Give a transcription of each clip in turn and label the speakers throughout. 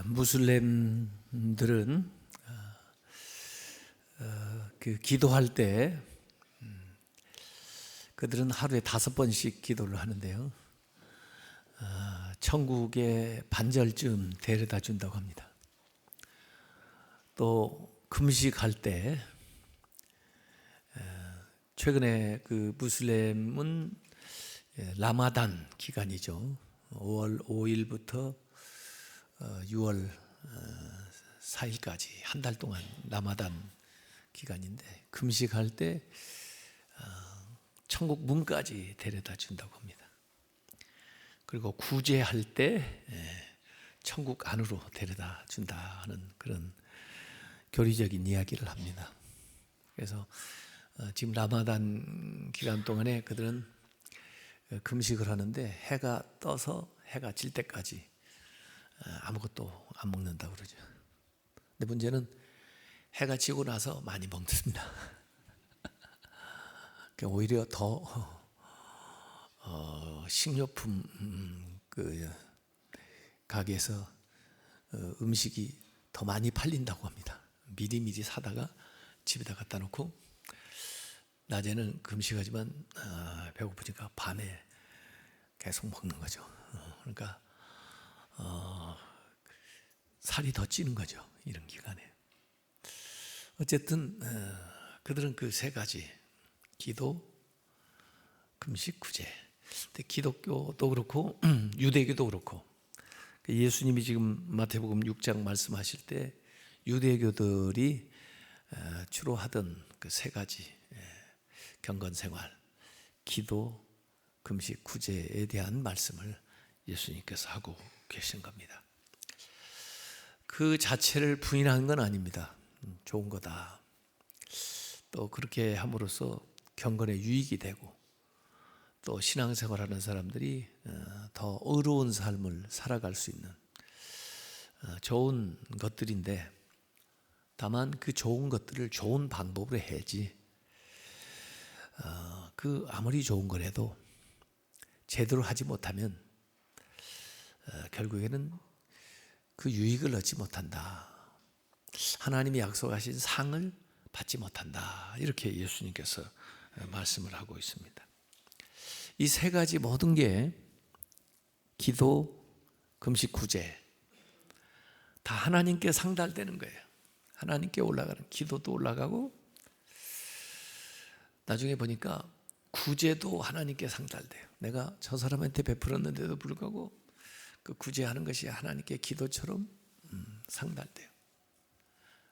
Speaker 1: 무슬림들은 그 기도할 때 그들은 하루에 5번씩 기도를 하는데요. 천국에 반절쯤 데려다 준다고 합니다. 또 금식할 때 최근에 그 무슬림은 라마단 기간이죠. 5월 5일부터 6월 4일까지 한 달 동안 라마단 기간인데 금식할 때 천국 문까지 데려다 준다고 합니다. 그리고 구제할 때 천국 안으로 데려다 준다 하는 그런 교리적인 이야기를 합니다. 그래서 지금 라마단 기간 동안에 그들은 금식을 하는데 해가 떠서 해가 질 때까지 아무것도 안 먹는다고 그러죠. 근데 문제는 해가 지고 나서 많이 먹습니다. 오히려 더 식료품 그 가게에서 음식이 더 많이 팔린다고 합니다. 미리미리 사다가 집에다 갖다 놓고 낮에는 금식하지만 배고프니까 밤에 계속 먹는 거죠. 그러니까 살이 더 찌는 거죠. 이런 기간에. 어쨌든 그들은 그 세 가지 기도, 금식, 구제. 근데 기독교도 그렇고 유대교도 그렇고 예수님이 지금 마태복음 6장 말씀하실 때 유대교들이 주로 하던 그 세 가지 경건생활, 기도, 금식, 구제에 대한 말씀을 예수님께서 하고 계신 겁니다. 그 자체를 부인하는 건 아닙니다. 좋은 거다. 또 그렇게 함으로써 경건에 유익이 되고 또 신앙생활하는 사람들이 더 의로운 삶을 살아갈 수 있는 좋은 것들인데 다만 그 좋은 것들을 좋은 방법으로 해야지 그 아무리 좋은 거라도 제대로 하지 못하면 결국에는 그 유익을 얻지 못한다. 하나님이 약속하신 상을 받지 못한다. 이렇게 예수님께서 말씀을 하고 있습니다. 이 세 가지 모든 게 기도, 금식, 구제 다 하나님께 상달되는 거예요. 하나님께 올라가는 기도도 올라가고 나중에 보니까 구제도 하나님께 상달돼요. 내가 저 사람한테 베풀었는데도 불구하고 그 구제하는 것이 하나님께 기도처럼 상달돼요.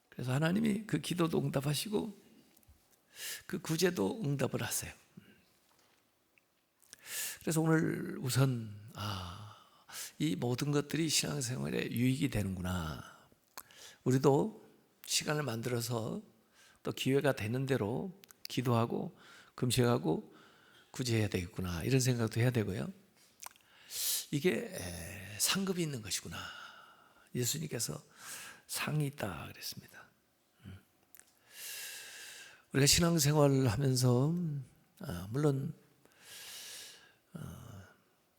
Speaker 1: 그래서 하나님이 그 기도도 응답하시고 그 구제도 응답을 하세요. 그래서 오늘 우선 이 모든 것들이 신앙생활에 유익이 되는구나. 우리도 시간을 만들어서 또 기회가 되는 대로 기도하고 금식하고 구제해야 되겠구나. 이런 생각도 해야 되고요. 이게 상급이 있는 것이구나. 예수님께서 상이 있다 그랬습니다. 우리가 신앙생활을 하면서 물론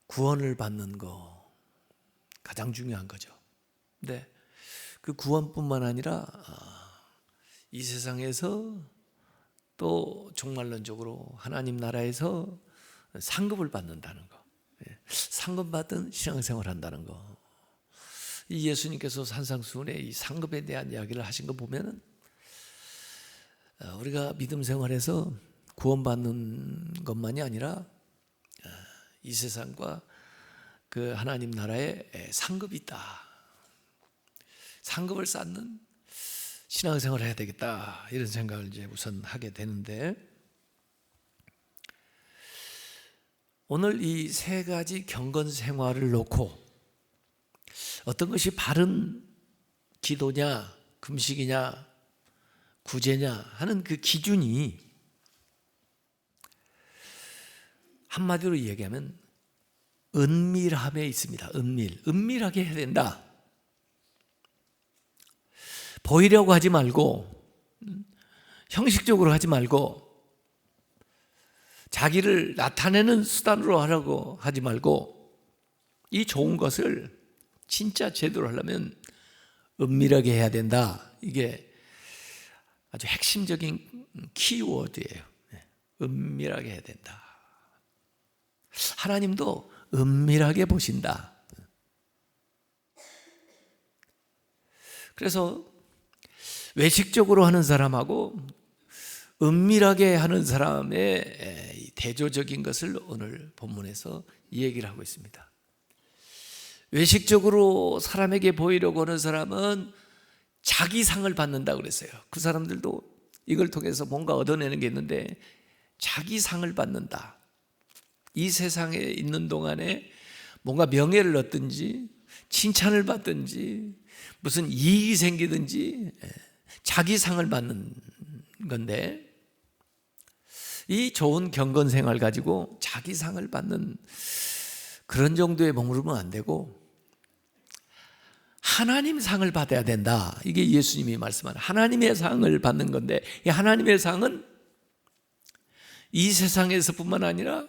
Speaker 1: 구원을 받는 거 가장 중요한 거죠. 근데 그 구원뿐만 아니라 이 세상에서 또 종말론적으로 하나님 나라에서 상급을 받는다는 거, 상급받은 신앙생활을 한다는 거. 이 예수님께서 산상수훈에 이 상급에 대한 이야기를 하신 거 보면은 우리가 믿음 생활에서 구원받는 것만이 아니라 이 세상과 그 하나님 나라에 상급이 있다. 상급을 쌓는 신앙생활을 해야 되겠다. 이런 생각을 이제 우선 하게 되는데 오늘 이 세 가지 경건 생활을 놓고 어떤 것이 바른 기도냐, 금식이냐, 구제냐 하는 그 기준이 한마디로 얘기하면 은밀함에 있습니다. 은밀하게 해야 된다. 보이려고 하지 말고 형식적으로 하지 말고 자기를 나타내는 수단으로 하려고 하지 말고 이 좋은 것을 진짜 제대로 하려면 은밀하게 해야 된다. 이게 아주 핵심적인 키워드예요. 은밀하게 해야 된다. 하나님도 은밀하게 보신다. 그래서 외식적으로 하는 사람하고 은밀하게 하는 사람의 대조적인 것을 오늘 본문에서 얘기를 하고 있습니다. 외식적으로 사람에게 보이려고 하는 사람은 자기 상을 받는다고 그랬어요. 그 사람들도 이걸 통해서 뭔가 얻어내는 게 있는데 자기 상을 받는다. 이 세상에 있는 동안에 뭔가 명예를 얻든지 칭찬을 받든지 무슨 이익이 생기든지 자기 상을 받는 건데, 이 좋은 경건 생활 가지고 자기 상을 받는 그런 정도에 머무르면 안 되고 하나님 상을 받아야 된다. 이게 예수님이 말씀하는 하나님의 상을 받는 건데, 이 하나님의 상은 이 세상에서뿐만 아니라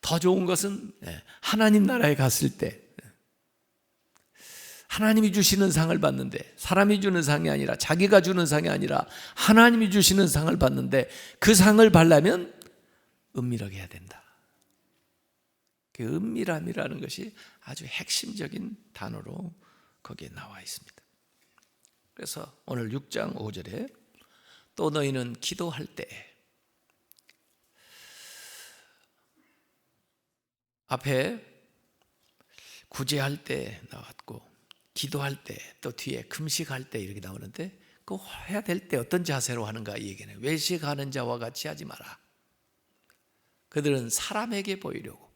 Speaker 1: 더 좋은 것은 하나님 나라에 갔을 때 하나님이 주시는 상을 받는데, 사람이 주는 상이 아니라, 자기가 주는 상이 아니라 하나님이 주시는 상을 받는데, 그 상을 받려면 은밀하게 해야 된다. 그 은밀함이라는 것이 아주 핵심적인 단어로 거기에 나와 있습니다. 그래서 오늘 6장 5절에 또 너희는 기도할 때, 앞에 구제할 때 나왔고 기도할 때, 또 뒤에 금식할 때 이렇게 나오는데, 그 해야 될 때 어떤 자세로 하는가 이 얘기는, 외식하는 자와 같이 하지 마라. 그들은 사람에게 보이려고,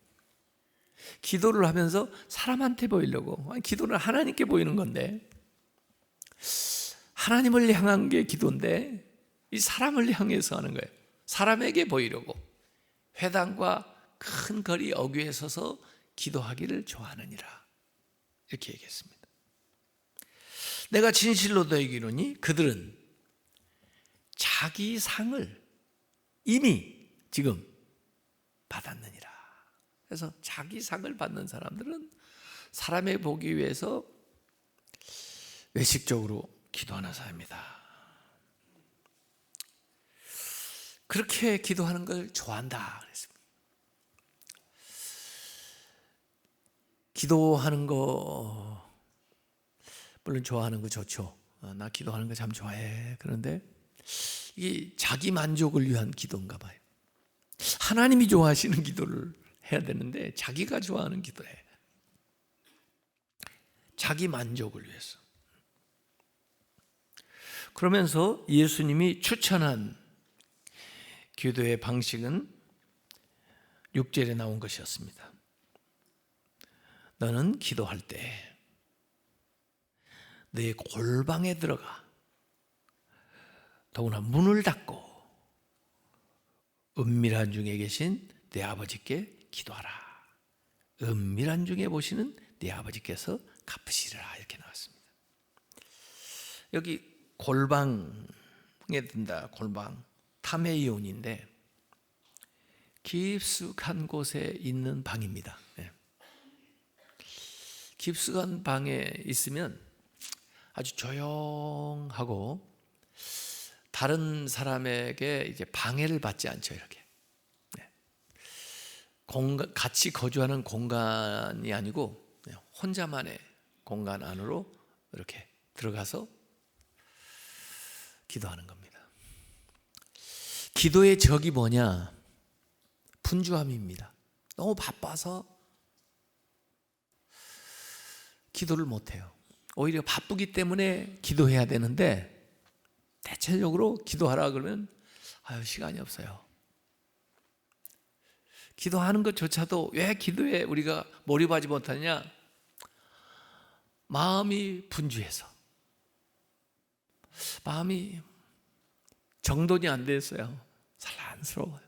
Speaker 1: 기도를 하면서 사람한테 보이려고. 아니, 기도는 하나님께 보이는 건데, 하나님을 향한 게 기도인데 이 사람을 향해서 하는 거예요. 사람에게 보이려고 회당과 큰 거리 어귀에 서서 기도하기를 좋아하느니라, 이렇게 얘기했습니다. 내가 진실로 너에게 이르노니 그들은 자기 상을 이미 지금 받았느니라. 그래서 자기 상을 받는 사람들은 사람의 보기 위해서 외식적으로 기도하는 사람이다. 그렇게 기도하는 걸 좋아한다 그랬습니다. 기도하는 거 물론 좋아하는 거 좋죠. 나 기도하는 거 참 좋아해. 그런데 이게 자기 만족을 위한 기도인가 봐요. 하나님이 좋아하시는 기도를 해야 되는데 자기가 좋아하는 기도를 해. 자기 만족을 위해서. 그러면서 예수님이 추천한 기도의 방식은 6절에 나온 것이었습니다. 너는 기도할 때 내 골방에 들어가 더구나 문을 닫고 은밀한 중에 계신 내 아버지께 기도하라. 은밀한 중에 보시는 내 아버지께서 갚으시리라, 이렇게 나왔습니다. 여기 골방에 든다. 골방, 타메이온인데 깊숙한 곳에 있는 방입니다. 깊숙한 방에 있으면 아주 조용하고 다른 사람에게 이제 방해를 받지 않죠. 이렇게 같이 거주하는 공간이 아니고 혼자만의 공간 안으로 이렇게 들어가서 기도하는 겁니다. 기도의 적이 뭐냐? 분주함입니다. 너무 바빠서 기도를 못해요. 오히려 바쁘기 때문에 기도해야 되는데 대체적으로 기도하라 그러면 시간이 없어요. 기도하는 것조차도 왜 기도에 우리가 몰입하지 못하냐? 마음이 분주해서, 마음이 정돈이 안 됐어요. 산란스러워요.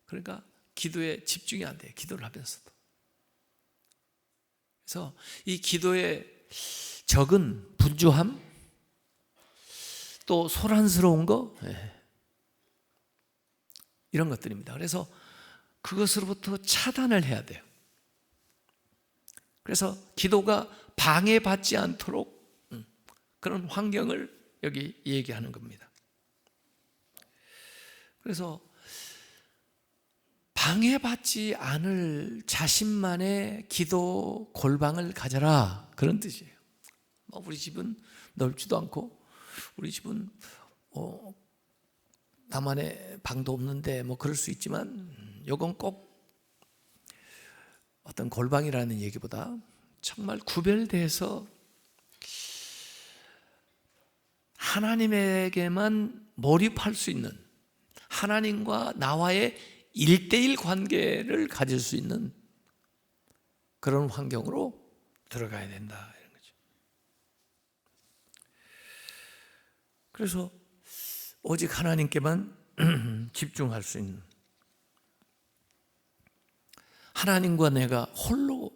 Speaker 1: 그러니까 기도에 집중이 안 돼요. 기도를 하면서도. 그래서 이 기도의 적은 분주함, 또 소란스러운 거, 이런 것들입니다. 그래서 그것으로부터 차단을 해야 돼요. 그래서 기도가 방해받지 않도록 그런 환경을 여기 얘기하는 겁니다. 그래서 방해받지 않을 자신만의 기도 골방을 가져라, 그런 뜻이에요. 우리 집은 넓지도 않고 우리 집은 나만의 방도 없는데 그럴 수 있지만 이건 꼭 어떤 골방이라는 얘기보다 정말 구별돼서 하나님에게만 몰입할 수 있는, 하나님과 나와의 1:1 관계를 가질 수 있는 그런 환경으로 들어가야 된다, 이런 거죠. 그래서 오직 하나님께만 집중할 수 있는, 하나님과 내가 홀로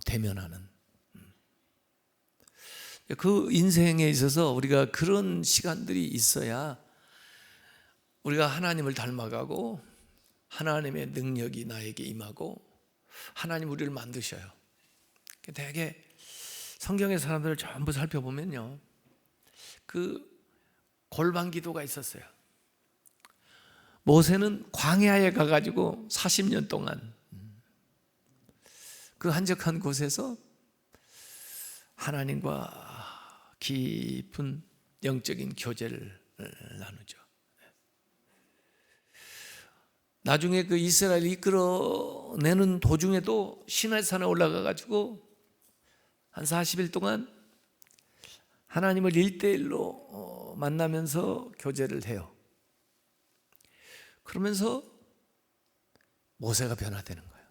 Speaker 1: 대면하는 그 인생에 있어서 우리가 그런 시간들이 있어야 우리가 하나님을 닮아가고 하나님의 능력이 나에게 임하고 하나님 우리를 만드셔요. 되게 성경의 사람들을 전부 살펴보면요, 그 골방 기도가 있었어요. 모세는 광야에 가가지고 40년 동안 그 한적한 곳에서 하나님과 깊은 영적인 교제를 나누죠. 나중에 그 이스라엘 이끌어내는 도중에도 시내산에 올라가가지고 한 40일 동안 하나님을 1:1로 만나면서 교제를 해요. 그러면서 모세가 변화되는 거예요.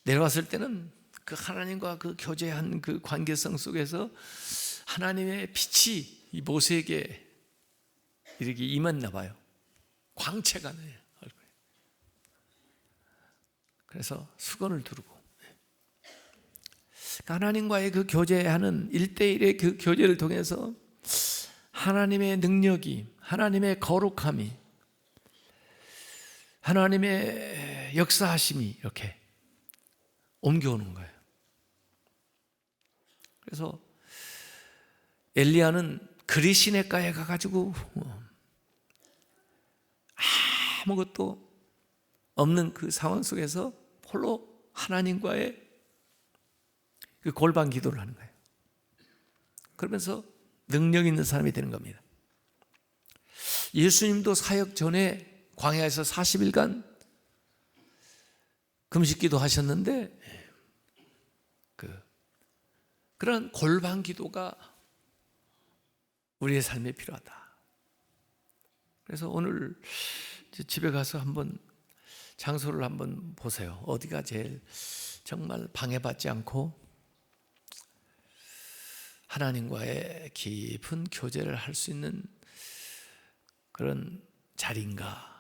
Speaker 1: 내려왔을 때는 그 하나님과 그 교제한 그 관계성 속에서 하나님의 빛이 이 모세에게 이렇게 임했나 봐요. 광채가 나요. 그래서 수건을 두르고 하나님과의 그 교제하는 1:1의 그 교제를 통해서 하나님의 능력이, 하나님의 거룩함이, 하나님의 역사하심이 이렇게 옮겨오는 거예요. 그래서 엘리야는 그리시네가에 가가지고 아무것도 없는 그 상황 속에서 홀로 하나님과의 그 골방 기도를 하는 거예요. 그러면서 능력 있는 사람이 되는 겁니다. 예수님도 사역 전에 광야에서 40일간 금식 기도 하셨는데 그런 골방 기도가 우리의 삶에 필요하다. 그래서 오늘 집에 가서 한번 장소를 한번 보세요. 어디가 제일 정말 방해받지 않고 하나님과의 깊은 교제를 할 수 있는 그런 자리인가.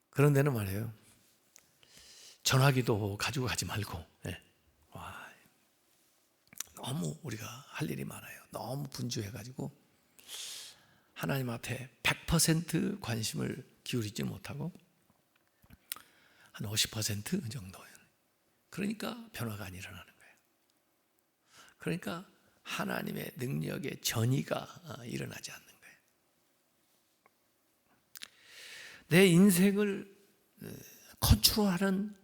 Speaker 1: 그런 데는 말이에요, 전화기도 가지고 가지 말고, 너무 우리가 할 일이 많아요. 너무 분주해가지고 하나님 앞에 100% 관심을 기울이지 못하고 한 50% 정도예요. 그러니까 변화가 안 일어나는 거예요. 그러니까 하나님의 능력의 전이가 일어나지 않는 거예요. 내 인생을 컨트롤하는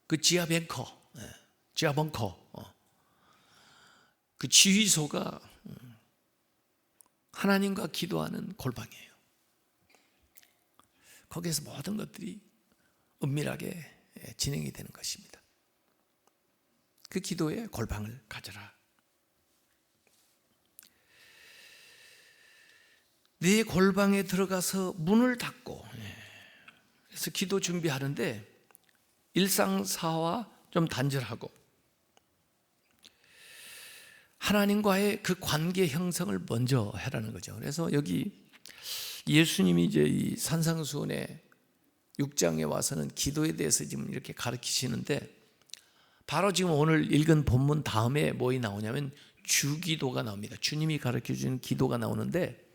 Speaker 1: 그 지하벙커, 그 지휘소가 하나님과 기도하는 골방이에요. 거기에서 모든 것들이 은밀하게 진행이 되는 것입니다. 그 기도의 골방을 가져라. 네 골방에 들어가서 문을 닫고, 그래서 기도 준비하는데 일상사와 좀 단절하고 하나님과의 그 관계 형성을 먼저 해라는 거죠. 그래서 여기 예수님이 이제 이 산상수훈의 6장에 와서는 기도에 대해서 지금 이렇게 가르치시는데, 바로 지금 오늘 읽은 본문 다음에 뭐이 나오냐면 주기도가 나옵니다. 주님이 가르쳐 주는 기도가 나오는데,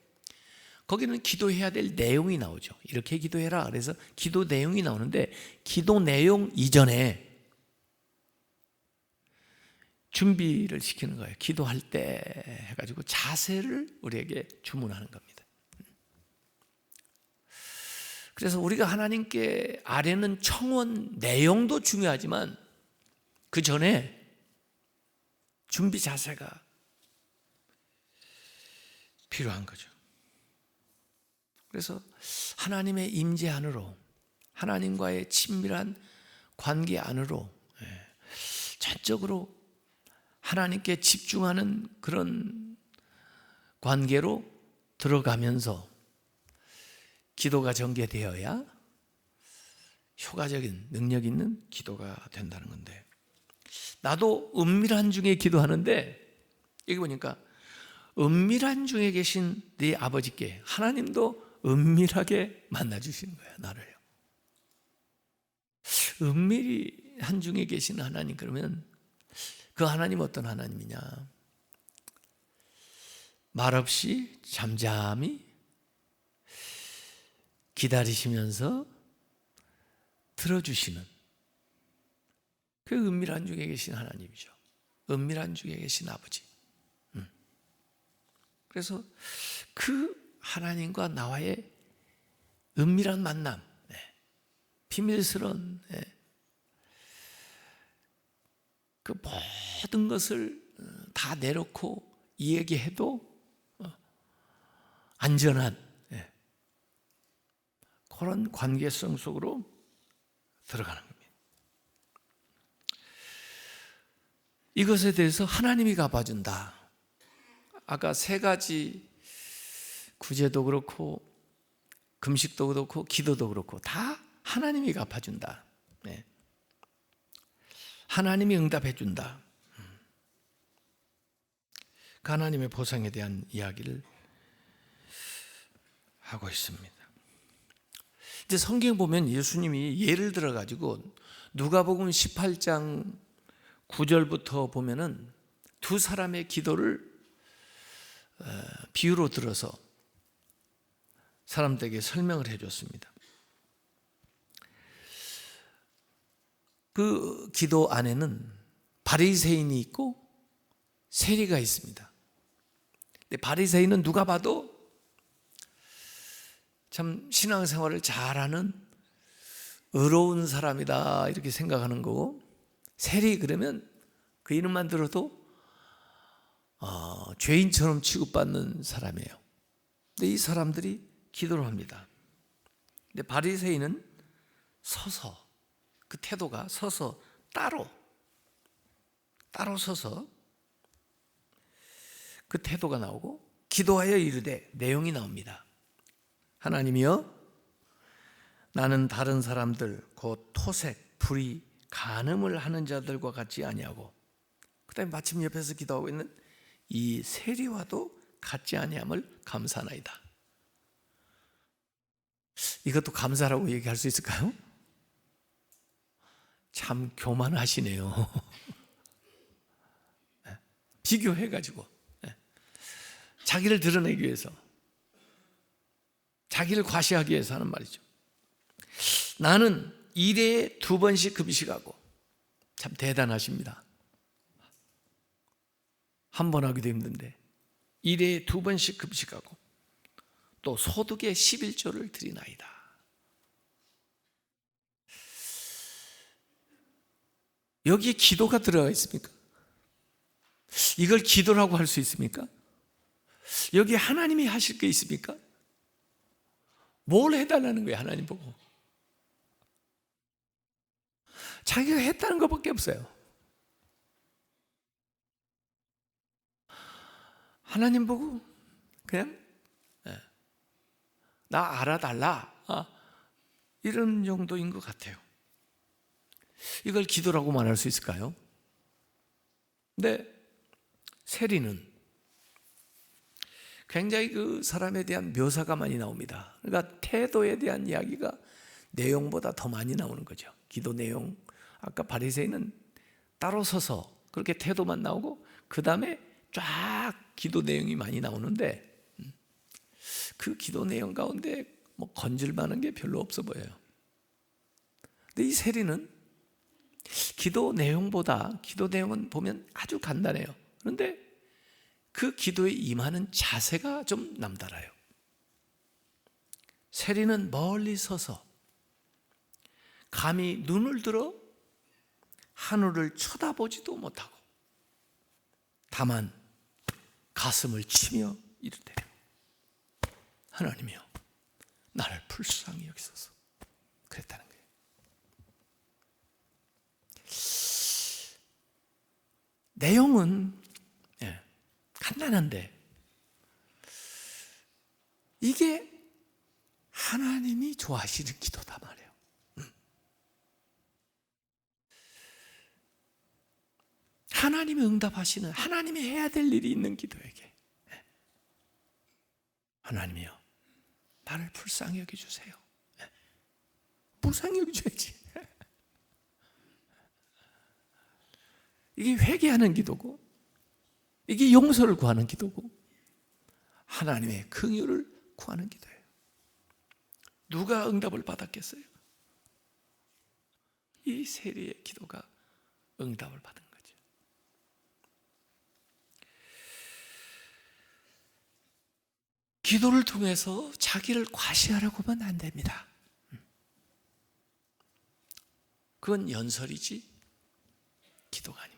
Speaker 1: 거기는 기도해야 될 내용이 나오죠. 이렇게 기도해라. 그래서 기도 내용이 나오는데 기도 내용 이전에 준비를 시키는 거예요. 기도할 때 해가지고 자세를 우리에게 주문하는 겁니다. 그래서 우리가 하나님께 아뢰는 청원 내용도 중요하지만 그 전에 준비 자세가 필요한 거죠. 그래서 하나님의 임재 안으로, 하나님과의 친밀한 관계 안으로 전적으로 하나님께 집중하는 그런 관계로 들어가면서 기도가 전개되어야 효과적인 능력 있는 기도가 된다는 건데, 나도 은밀한 중에 기도하는데 여기 보니까 은밀한 중에 계신 네 아버지께 하나님도 은밀하게 만나주시는 거예요. 나를요. 은밀한 중에 계신 하나님, 그러면 그 하나님 어떤 하나님이냐? 말없이 잠잠히 기다리시면서 들어주시는 그 은밀한 중에 계신 하나님이죠. 은밀한 중에 계신 아버지. 그래서 그 하나님과 나와의 은밀한 만남, 비밀스러운 그 모든 것을 다 내놓고 얘기해도 안전한 그런 관계성 속으로 들어가는 겁니다. 이것에 대해서 하나님이 갚아준다. 아까 세 가지 구제도 그렇고 금식도 그렇고 기도도 그렇고 다 하나님이 갚아준다. 하나님이 응답해준다. 그 하나님의 보상에 대한 이야기를 하고 있습니다. 이제 성경 보면 예수님이 예를 들어 가지고 누가복음 18장 9절부터 보면은 두 사람의 기도를 비유로 들어서 사람들에게 설명을 해줬습니다. 그 기도 안에는 바리새인이 있고 세리가 있습니다. 근데 바리새인은 누가 봐도 참 신앙생활을 잘하는 의로운 사람이다 이렇게 생각하는 거고, 세리 그러면 그 이름만 들어도 죄인처럼 취급받는 사람이에요. 근데 이 사람들이 기도를 합니다. 근데 바리새인은 서서, 그 태도가 서서 따로 서서 그 태도가 나오고 기도하여 이르되 내용이 나옵니다. 하나님이여, 나는 다른 사람들 곧 토색, 불의, 간음을 하는 자들과 같지 아니하고, 그 다음에 마침 옆에서 기도하고 있는 이 세리와도 같지 아니함을 감사하나이다. 이것도 감사라고 얘기할 수 있을까요? 참 교만하시네요. 비교해가지고 자기를 드러내기 위해서, 자기를 과시하기 위해서 하는 말이죠. 나는 일에 2번씩 금식하고, 참 대단하십니다. 한 번 하기도 힘든데 일에 2번씩 금식하고 또 소득의 11조를 드리나이다. 여기에 기도가 들어가 있습니까? 이걸 기도라고 할 수 있습니까? 여기에 하나님이 하실 게 있습니까? 뭘 해달라는 거예요, 하나님 보고? 자기가 했다는 것밖에 없어요. 하나님 보고 그냥 나 알아달라, 이런 정도인 것 같아요. 이걸 기도라고 말할 수 있을까요? 근데 세리는 굉장히 그 사람에 대한 묘사가 많이 나옵니다. 그러니까 태도에 대한 이야기가 내용보다 더 많이 나오는 거죠. 기도 내용, 아까 바리새인은 따로 서서 그렇게 태도만 나오고 그 다음에 쫙 기도 내용이 많이 나오는데, 그 기도 내용 가운데 뭐 건질 만한 게 별로 없어 보여요. 근데 이 세리는 기도 내용은 보면 아주 간단해요. 그런데 그 기도에 임하는 자세가 좀 남달라요. 세리는 멀리 서서 감히 눈을 들어 하늘을 쳐다보지도 못하고 다만 가슴을 치며 이르되 하나님이여 나를 불쌍히 여기소서 그랬다는 거예요. 내용은 간단한데 이게 하나님이 좋아하시는 기도다 말이에요. 하나님이 응답하시는, 하나님이 해야 될 일이 있는 기도에게 하나님이여 나를 불쌍히 여겨주세요. 불쌍히 여겨줘야지. 이게 회개하는 기도고 이게 용서를 구하는 기도고 하나님의 긍휼을 구하는 기도예요. 누가 응답을 받았겠어요? 이 세리의 기도가 응답을 받은 거죠. 기도를 통해서 자기를 과시하려고 하면 안 됩니다. 그건 연설이지 기도가 아닙니다.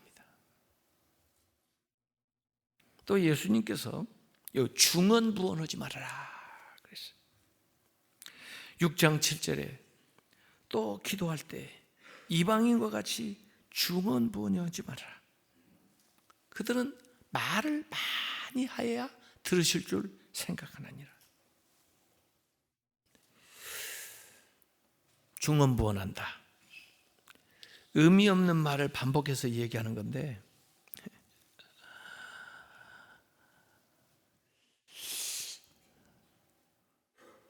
Speaker 1: 또 예수님께서 중언부언하지 말아라 그랬어요. 6장 7절에 또 기도할 때 이방인과 같이 중언부언하지 말아라. 그들은 말을 많이 하여야 들으실 줄 생각하느니라. 중언부언한다. 의미 없는 말을 반복해서 얘기하는 건데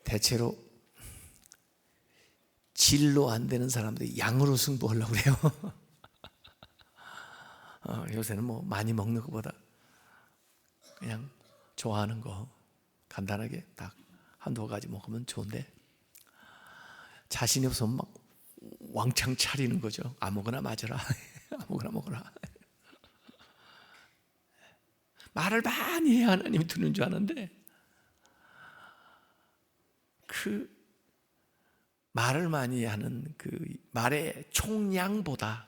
Speaker 1: 대체로 질로 안 되는 사람들이 양으로 승부하려고 그래요. 요새는 뭐 많이 먹는 것보다 그냥 좋아하는 거 간단하게 딱 한두 가지 먹으면 좋은데 자신이 없으면 막 왕창 차리는 거죠. 아무거나 맞아라. 아무거나 먹어라. 말을 많이 해야 하나님이 듣는 줄 아는데 그 말을 많이 하는 그 말의 총량보다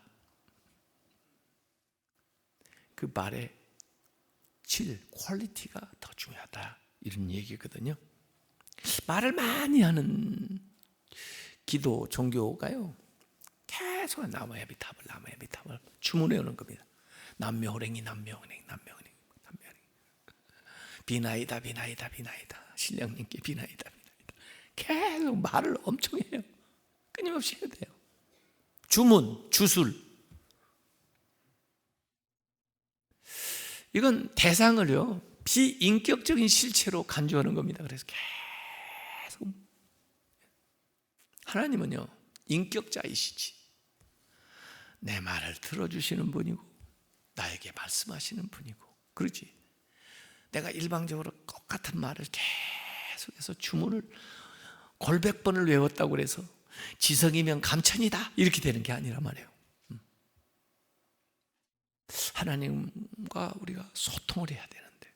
Speaker 1: 그 말의 질, 퀄리티가 더 중요하다 이런 얘기거든요. 말을 많이 하는 기도, 종교가요 계속 나무의 비탑을 주문해 오는 겁니다. 남묘호랭이 비나이다 신령님께 비나이다 계속 말을 엄청 해요. 끊임없이 해야 돼요. 주문, 주술 이건 대상을요 비인격적인 실체로 간주하는 겁니다. 그래서 계속 하나님은요 인격자이시지 내 말을 들어주시는 분이고 나에게 말씀하시는 분이고 그렇지 내가 일방적으로 똑같은 말을 계속해서 주문을 골백 번을 외웠다고 해서 지성이면 감천이다 이렇게 되는 게 아니란 말이에요. 하나님과 우리가 소통을 해야 되는데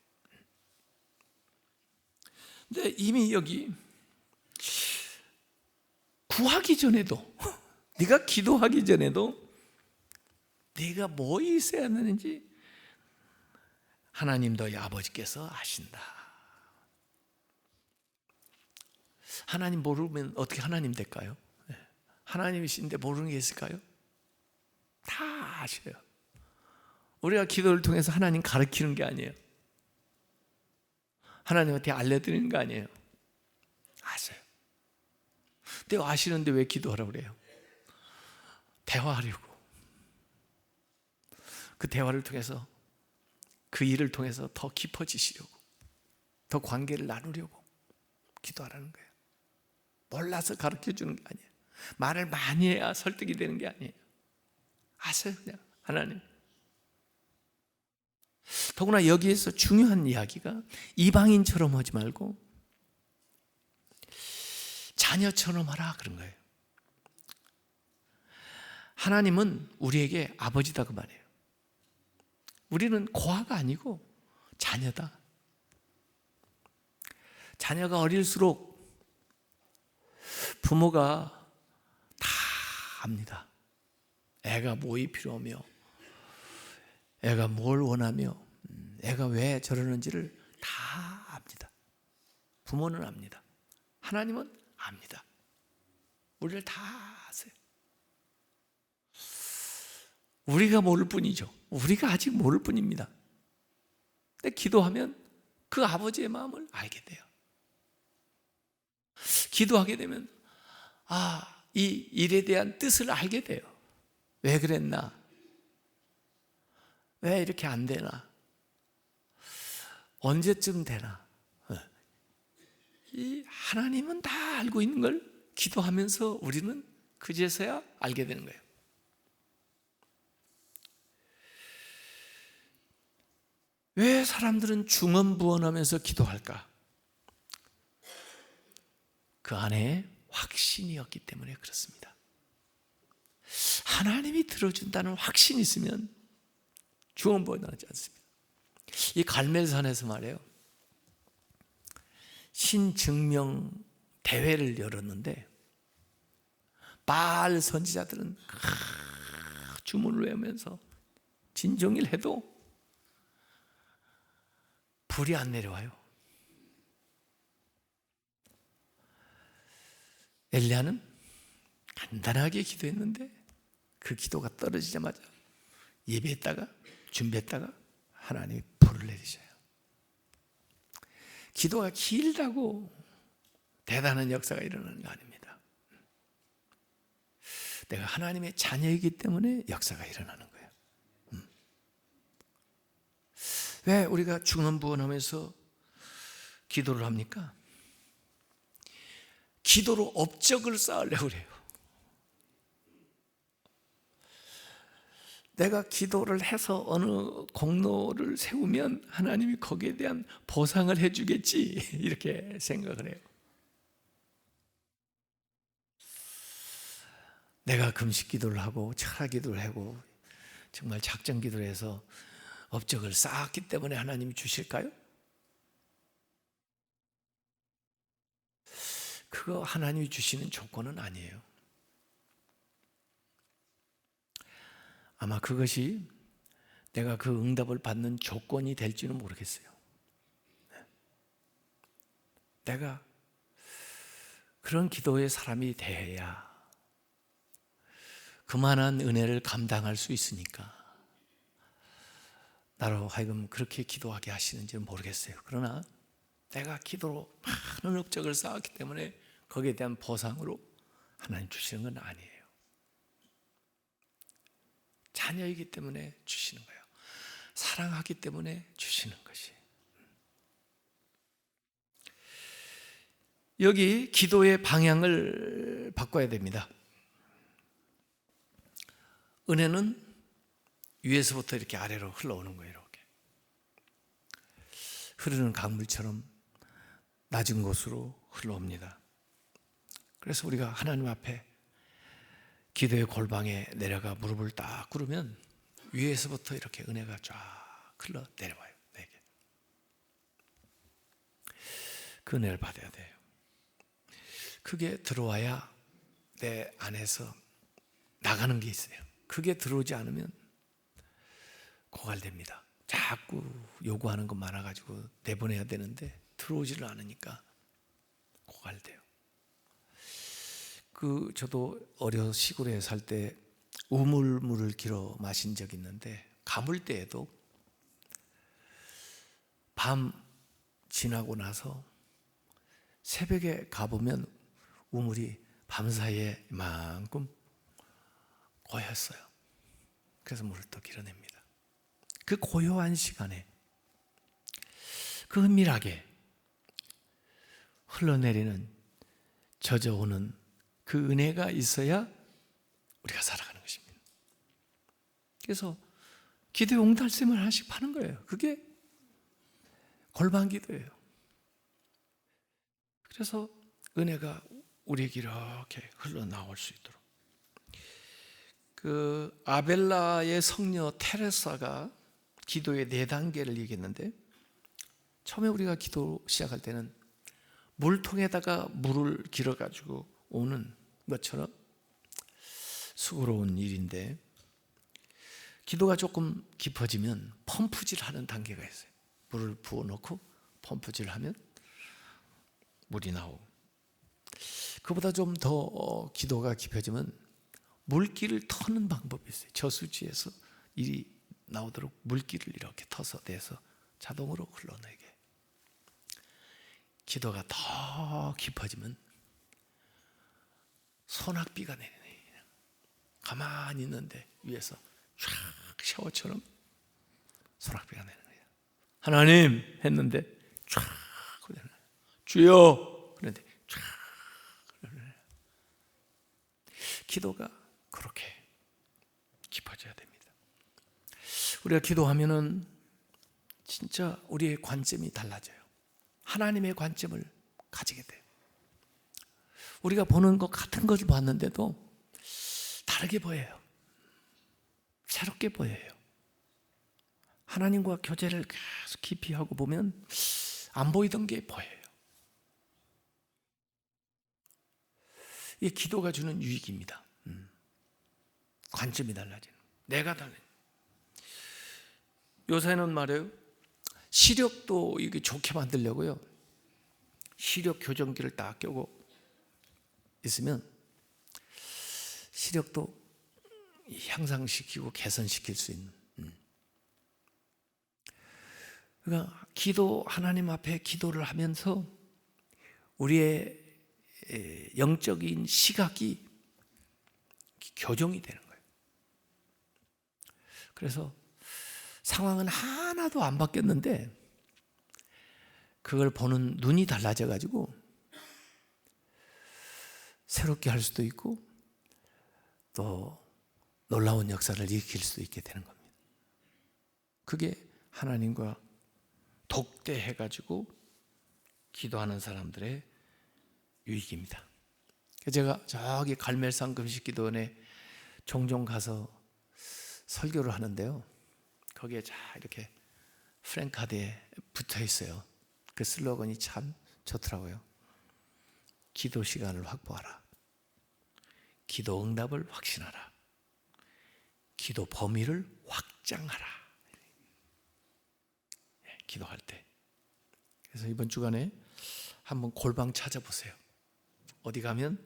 Speaker 1: 근데 이미 여기 구하기 전에도 네가 기도하기 전에도 네가 뭐 있어야 하는지 하나님 너희 아버지께서 아신다. 하나님 모르면 어떻게 하나님 될까요? 하나님이신데 모르는 게 있을까요? 다 아셔요. 우리가 기도를 통해서 하나님 가르치는 게 아니에요. 하나님한테 알려드리는 거 아니에요. 아세요. 근데 아시는데 왜 기도하라고 그래요? 대화하려고. 그 대화를 통해서 그 일을 통해서 더 깊어지시려고 더 관계를 나누려고 기도하라는 거예요. 몰라서 가르쳐주는 게 아니에요. 말을 많이 해야 설득이 되는 게 아니에요. 아세요 그냥 하나님. 더구나 여기에서 중요한 이야기가 이방인처럼 하지 말고 자녀처럼 하라 그런 거예요. 하나님은 우리에게 아버지다 그 말이에요. 우리는 고아가 아니고 자녀다. 자녀가 어릴수록 부모가 다 압니다. 애가 뭐이 필요하며 애가 뭘 원하며 애가 왜 저러는지를 다 압니다. 부모는 압니다. 하나님은 압니다. 우리를 다 아세요. 우리가 모를 뿐이죠. 우리가 아직 모를 뿐입니다. 근데 기도하면 그 아버지의 마음을 알게 돼요. 기도하게 되면 이 일에 대한 뜻을 알게 돼요. 왜 그랬나? 왜 이렇게 안 되나? 언제쯤 되나? 이 하나님은 다 알고 있는 걸 기도하면서 우리는 그제서야 알게 되는 거예요. 왜 사람들은 중언부언하면서 기도할까? 그 안에 확신이었기 때문에 그렇습니다. 하나님이 들어준다는 확신이 있으면 중언부언하지 않습니다. 이 갈멜산에서 말이에요, 신증명 대회를 열었는데 바알 선지자들은 주문을 외우면서 진종일 해도 불이 안 내려와요. 엘리야는 간단하게 기도했는데 그 기도가 떨어지자마자 예배했다가 준비했다가 하나님이 불을 내리셔요. 기도가 길다고 대단한 역사가 일어나는 거 아닙니다. 내가 하나님의 자녀이기 때문에 역사가 일어나는 거예요. 왜 우리가 중언부언하면서 기도를 합니까? 기도로 업적을 쌓으려고 그래요. 내가 기도를 해서 어느 공로를 세우면 하나님이 거기에 대한 보상을 해주겠지, 이렇게 생각을 해요. 내가 금식 기도를 하고 철학 기도를 하고 정말 작정 기도를 해서 업적을 쌓았기 때문에 하나님이 주실까요? 그거 하나님이 주시는 조건은 아니에요. 아마 그것이 내가 그 응답을 받는 조건이 될지는 모르겠어요. 내가 그런 기도의 사람이 돼야 그만한 은혜를 감당할 수 있으니까 나로 하여금 그렇게 기도하게 하시는지는 모르겠어요. 그러나 내가 기도로 많은 업적을 쌓았기 때문에 거기에 대한 보상으로 하나님 주시는 건 아니에요. 자녀이기 때문에 주시는 거예요. 사랑하기 때문에 주시는 것이. 여기 기도의 방향을 바꿔야 됩니다. 은혜는 위에서부터 이렇게 아래로 흘러오는 거예요. 이렇게 흐르는 강물처럼 낮은 곳으로 흘러옵니다. 그래서 우리가 하나님 앞에 기도의 골방에 내려가 무릎을 딱 꿇으면 위에서부터 이렇게 은혜가 쫙 흘러 내려와요. 내게. 그 은혜를 받아야 돼요. 그게 들어와야 내 안에서 나가는 게 있어요. 그게 들어오지 않으면 고갈됩니다. 자꾸 요구하는 것 많아가지고 내보내야 되는데 들어오지를 않으니까 고갈돼요. 저도 어려 시골에 살 때 우물물을 길어 마신 적이 있는데 가물 때에도 밤 지나고 나서 새벽에 가보면 우물이 밤사이에 이만큼 고였어요. 그래서 물을 또 길어냅니다. 그 고요한 시간에 그 은밀하게 흘러내리는 젖어오는 그 은혜가 있어야 우리가 살아가는 것입니다. 그래서 기도의 옹달샘을 하나씩 파는 거예요. 그게 골방 기도예요. 그래서 은혜가 우리에게 이렇게 흘러나올 수 있도록. 그 아벨라의 성녀 테레사가 기도의 4단계를 얘기했는데, 처음에 우리가 기도 시작할 때는 물통에다가 물을 길어가지고 오는 것처럼 수고로운 일인데, 기도가 조금 깊어지면 펌프질하는 단계가 있어요. 물을 부어놓고 펌프질하면 물이 나오고, 그보다 좀 더 기도가 깊어지면 물기를 터는 방법이 있어요. 저수지에서 일이 나오도록 물기를 이렇게 터서 내서 자동으로 흘러내게. 기도가 더 깊어지면 소낙비가 내리네. 가만히 있는데 위에서 쫙 샤워처럼 소낙비가 내는 거예요. 하나님 했는데 쫙 내는 거예요. 주여 그런데 쫙 내는 거예요. 기도가 그렇게 깊어져야 됩니다. 우리가 기도하면은 진짜 우리의 관점이 달라져요. 하나님의 관점을 가지게 돼요. 우리가 보는 것 같은 것을 봤는데도 다르게 보여요. 새롭게 보여요. 하나님과 교제를 계속 깊이 하고 보면 안 보이던 게 보여요. 이게 기도가 주는 유익입니다. 관점이 달라지는, 내가 달라지는. 요새는 말이에요, 시력도 이게 좋게 만들려고요, 시력 교정기를 딱 껴고 있으면 시력도 향상시키고 개선시킬 수 있는. 그러니까 하나님 앞에 기도를 하면서 우리의 영적인 시각이 교정이 되는 거예요. 그래서 상황은 하나도 안 바뀌었는데 그걸 보는 눈이 달라져 가지고 새롭게 할 수도 있고 또 놀라운 역사를 일으킬 수도 있게 되는 겁니다. 그게 하나님과 독대해 가지고 기도하는 사람들의 유익입니다. 제가 저기 갈멜산 금식기도원에 종종 가서 설교를 하는데요, 거기에 자 이렇게 프랭카드에 붙어 있어요. 그 슬로건이 참 좋더라고요. 기도 시간을 확보하라. 기도 응답을 확신하라. 기도 범위를 확장하라. 기도할 때. 그래서 이번 주간에 한번 골방 찾아보세요. 어디 가면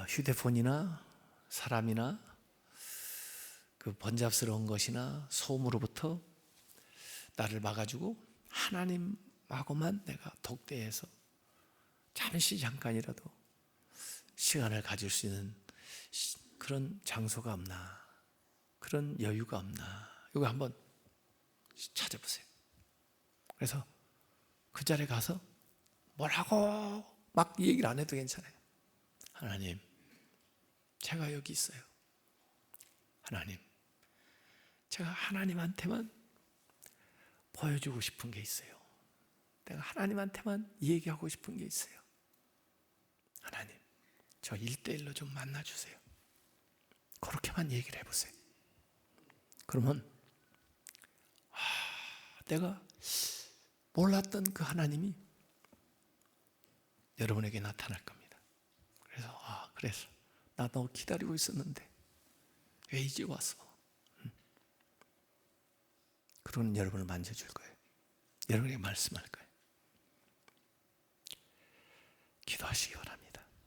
Speaker 1: 휴대폰이나 사람이나 그 번잡스러운 것이나 소음으로부터 나를 막아주고 하나님하고만 내가 독대해서 잠깐이라도 시간을 가질 수 있는 그런 장소가 없나, 그런 여유가 없나, 이거 한번 찾아보세요. 그래서 그 자리에 가서 뭐라고 막 얘기를 안 해도 괜찮아요. 하나님, 제가 여기 있어요. 하나님, 제가 하나님한테만 보여주고 싶은 게 있어요. 내가 하나님한테만 얘기하고 싶은 게 있어요. 하나님, 저 1대1로 좀 만나주세요. 그렇게만 얘기를 해보세요. 그러면 내가 몰랐던 그 하나님이 여러분에게 나타날 겁니다. 그래서 나 너 기다리고 있었는데 왜 이제 왔어? 그러면 여러분을 만져줄 거예요. 여러분에게 말씀할 거예요. 기도하시기 바랍니다.